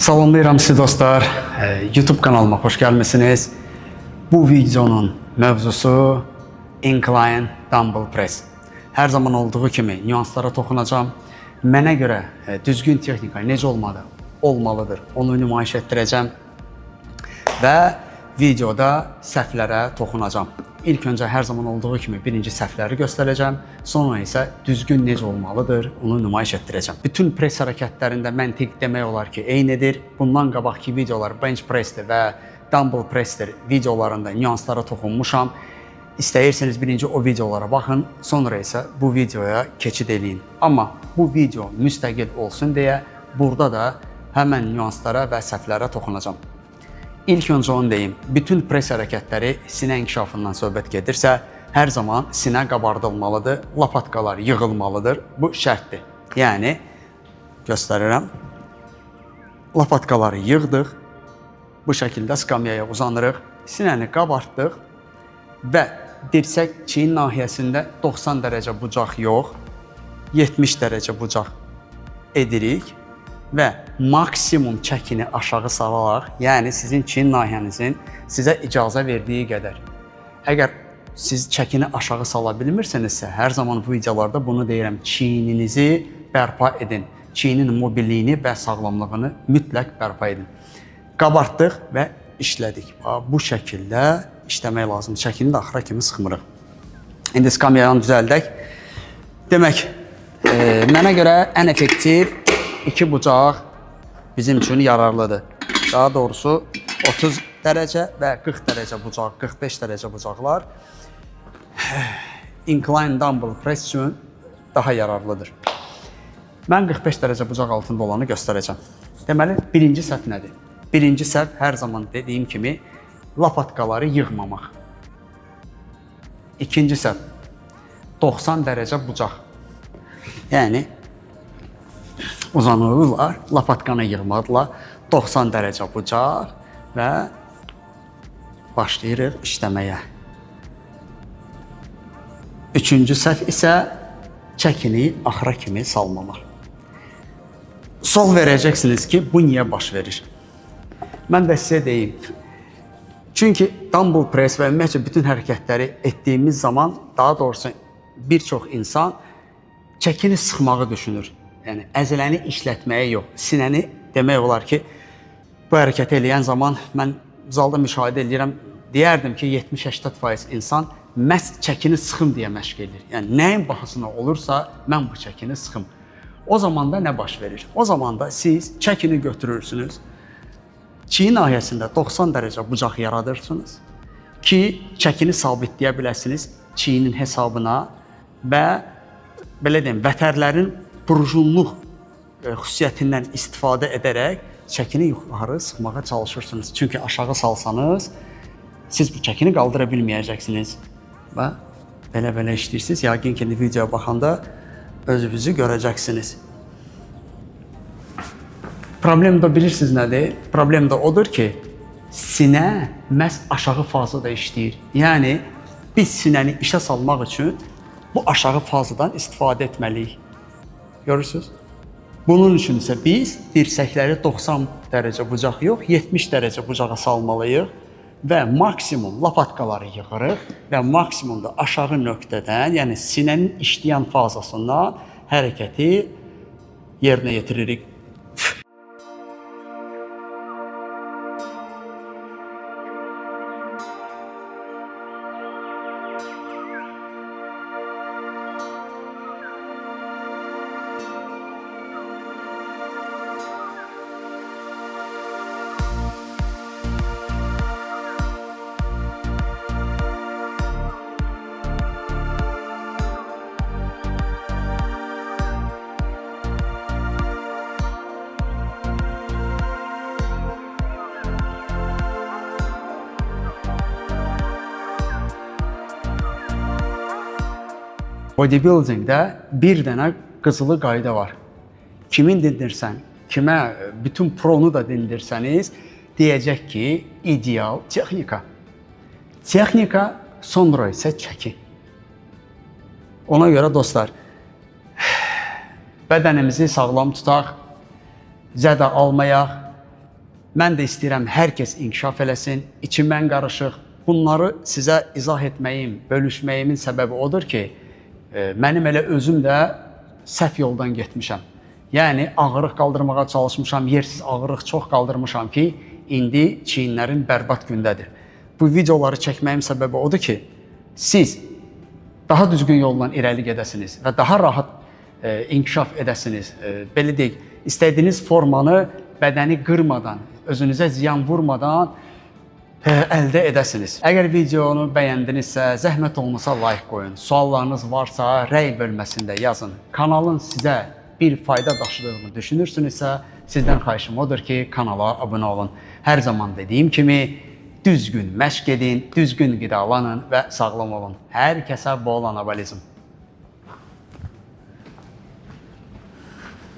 Salamlayıram sizi dostlar. YouTube kanalıma hoş gəlmisiniz. Bu videonun mövzusu Incline Dumbbell Press. Hər zaman olduğu kimi nüanslara toxunacağım. Mənə görə düzgün texnika necə olmalıdır, onu nümayiş etdirəcəm və videoda səhvlərə toxunacağım. İlk öncə hər zaman olduğu kimi birinci səhvləri göstərəcəm, sonra isə düzgün necə olmalıdır, onu nümayiş etdirəcəm. Bütün press hərəkətlərində məntiq demək olar ki, eynidir. Bundan qabaqki videolar bench pressdir və dumbbell pressdir videolarında nüanslara toxunmuşam. İstəyirseniz birinci o videolara baxın, sonra isə bu videoya keçid eləyin. Amma bu video müstəqil olsun deyə burada da həmən nüanslara və səhvlərə toxunacağam. İlk öncə onu deyim, bütün press hərəkətləri sinə inkişafından söhbət gedirsə, hər zaman sinə qabardılmalıdır, lapatkalar yığılmalıdır. Bu şərtdir. Yəni, göstərirəm, lapatkaları yığdıq, bu şəkildə skamyaya uzanırıq, sinəni qabardıq və dirsək çiyin nahiyəsində 90 dərəcə bucaq yox, 70 dərəcə bucaq edirik və maksimum çəkini aşağı salaraq, yəni sizin çiyin nahiyənizin sizə icazə verdiyi qədər. Əgər siz çəkini aşağı sala bilmirsinizsə, hər zaman bu videolarda bunu deyirəm, çiyininizi bərpa edin. Çiyinin mobilliyini və sağlamlığını mütləq bərpa edin. Qabartdıq və işlədik. Bu şəkildə işləmək lazımdır. Çəkini də axıra kimi sıxmırıq. İndi skamyayanı düzəldək. Demək, mənə görə ən effektiv iki bucaq bizim üçün yararlıdır. Daha doğrusu 30 dərəcə və 40 dərəcə bucaq, 45 dərəcə bucaqlar incline dumbbell press üçün daha yararlıdır. Mən 45 dərəcə bucaq altında olanı göstərəcəm. Deməli, birinci səhv nədir? Birinci səhv hər zaman dediyim kimi lapatkaları yığmamaq. İkinci səhv 90 dərəcə bucaq. Yəni uzanırlar, lapatkanı yığmadılar, 90 dərəcə bucaq və başlayırıq işləməyə. Üçüncü səhv isə çəkini axıra kimi salmamaq. Sual verəcəksiniz ki, bu niyə baş verir? Mən də sizə deyim. Çünki dumbbell press və ümumiyyətlə bütün hərəkətləri etdiyimiz zaman, daha doğrusu bir çox insan çəkini sıxmağı düşünür. Yəni, əzələni işlətməyə yox, sinəni demək olar ki, bu hərəkəti eləyən zaman mən zalda müşahidə edirəm, deyərdim ki, 70-80% insan məhz çəkini sıxım deyə məşq edir. Yəni, nəyin bahasına olursa, mən bu çəkini sıxım. O zaman da nə baş verir? O zaman da siz çəkini götürürsünüz, çiyin nahiyəsində 90 dərəcə bucaq yaradırsınız ki, çəkini sabitləyə biləsiniz çiyinin hesabına və belə deyim, vətərlərin prujunluq xüsusiyyətindən istifadə edərək çəkini yuxarı sıxmağa çalışırsınız. Çünki aşağı salsanız, siz bu çəkini qaldıra bilməyəcəksiniz və belə işləyirsiniz. Yəqin ki, videoya baxanda özünüzü görəcəksiniz. Problem da bilirsiniz nədir? Problem da odur ki, sinə məhz aşağı fazada işləyir. Yəni, biz sinəni işə salmaq üçün bu aşağı fazadan istifadə etməliyik. Görürsünüz? Bunun üçün isə biz dirsəkləri 90 dərəcə bucaq yox, 70 dərəcə bucağa salmalıyıq və maksimum lapatkaları yığırıq və maksimum da aşağı nöqtədən, yəni sinənin işləyən fazasından hərəkəti yerinə yetiririk. Bodybuildingdə bir dənə qızılı qayda var. Kimin dindirsən, kimə bütün pronu da dindirsəniz, deyəcək ki, ideal texnika. Texnika, sonra isə çəki. Ona görə dostlar, bədənimizi sağlam tutaq, zədə almayaq, Mən də istəyirəm hər kəs inkişaf eləsin. İçimdən qarışıq. Bunları sizə izah etməyim, bölüşməyimin səbəbi odur ki, mənim elə özüm də səhv yoldan getmişəm. Yəni ağırlıq qaldırmağa çalışmışam, yersiz ağırlıq çox qaldırmışam ki, indi çiyinlərim bərbad gündədir. Bu videoları çəkməyim səbəbi odur ki, siz daha düzgün yolla irəli gedəsiniz və daha rahat inkişaf edəsiniz. Belə deyək, istədiyiniz formanı bədəni qırmadan, özünüzə ziyan vurmadan əldə edəsiniz. Əgər videonu bəyəndinizsə, zəhmət olmasa like qoyun. Suallarınız varsa, rəy bölməsində yazın. Kanalın sizə bir fayda daşıdığını düşünürsünüzsə, sizdən xahişim odur ki, kanala abunə olun. Hər zaman dediyim kimi, düzgün məşq edin, düzgün qidalanın və sağlam olun. Hər kəsə bol anabolizm.